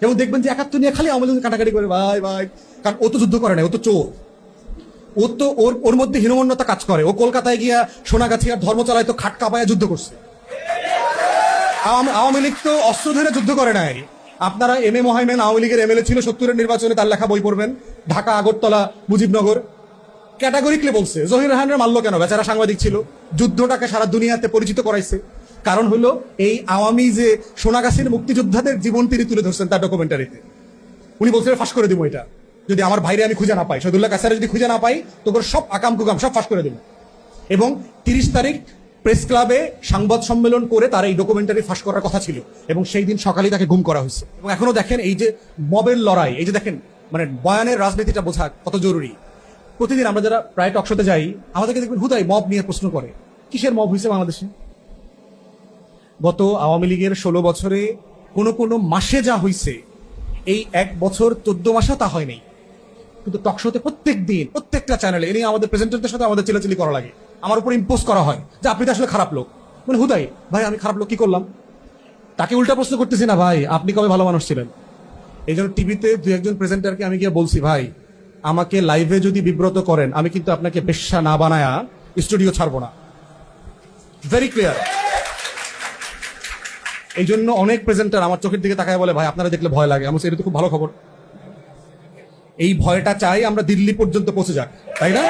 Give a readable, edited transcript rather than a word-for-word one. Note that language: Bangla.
এবং দেখবেন যে ৭১ নিয়ে খালি আওয়ামী লীগ কাটাকাটি করে ভাই ভাই, কারণ ও তো যুদ্ধ করে না, ও তো চোর। ও তো ওর মধ্যে হীনমন্যতা কাজ করে। ও কলকাতায় গিয়া সোনাগাছি আর ধর্মতলায় তো খাট কাঁপায়া যুদ্ধ করছে। আওয়ামী লীগ তো অস্ত্র ধরে যুদ্ধ করে নাই। আপনারা এম এ মোহাইমেন আওয়ামী লীগের এমএলএ ছিল ৭০-এর নির্বাচনে, তার লেখা বই পড়বেন, ঢাকা, আগরতলা, মুজিবনগর। ক্যাটাগরিকলি বলছে জহির রায়হানের মারলো কেন? বেচারা সাংবাদিক ছিল, যুদ্ধটাকে সারা দুনিয়াতে পরিচিত করাইছে। কারণ হলো এই আওয়ামী যে সোনাগাছির মুক্তিযোদ্ধাদের জীবন তিনি তুলে ধরছেন তার ডকুমেন্টারিতে। উনি বলছিলেন ফাঁস করে দিব এটা, যদি আমার ভাইরে আমি খুঁজে না পাই, শহীদুল্লাহ কাসারে যদি খুঁজে না পাই, তোর সব আকাম কুকাম সব ফাঁস করে দেব। এবং ৩০ তারিখ প্রেস ক্লাবে সংবাদ সম্মেলন করে তার এই ডকুমেন্টারি ফাঁস করার কথা ছিল, এবং সেই দিন সকালে তাকে গুম করা হয়েছে। এবং এখনো দেখেন এই যে মবের লড়াই, এই যে দেখেন মানে বয়ানের রাজনীতিটা বোঝা কত জরুরি। প্রতিদিন আমরা যারা প্রায় টকশোতে যাই, আমাদেরকে দেখবেন হুদাই মব নিয়ে প্রশ্ন করে। কিসের মব হয়েছে বাংলাদেশে? গত আওয়ামী লীগের ১৬ বছরে কোনো মাসে যা হয়েছে, এই ১ বছর ১৪ মাসেও তা হয়নি। কিন্তু টকশোতে প্রত্যেক দিন প্রত্যেকটা চ্যানেলে এনে আমাদের প্রেজেন্টারদের সাথে আমাদের চিলাচিলি করা লাগে, আমার উপর ইম্পোজ করা হয় যে আপনি তো আসলে খারাপ লোক। মানে হুদাই ভাই আমি খারাপ লোক কি করলাম? তাকে উল্টা প্রশ্ন করতেছি না, ভাই আপনি কবে ভালো মানুষ ছিলেন? এই জন্য টিভিতে দু একজন প্রেজেন্টারকে আমি গিয়ে বলছি, ভাই আমাকে লাইভে যদি বিব্রত করেন, আমি কিন্তু আপনাকে বেশ্যা না বানায়া স্টুডিও ছাড়বো না। Very clear. এই জন্য অনেক প্রেজেন্টার আমার চোখের দিকে তাকায় বলে, ভাই আপনারা দেখলে ভয় লাগে। আমি এটা তো খুব ভালো খবর। এই ভয়টা চাই আমরা দিল্লি পর্যন্ত পৌঁছে যাক, তাই না?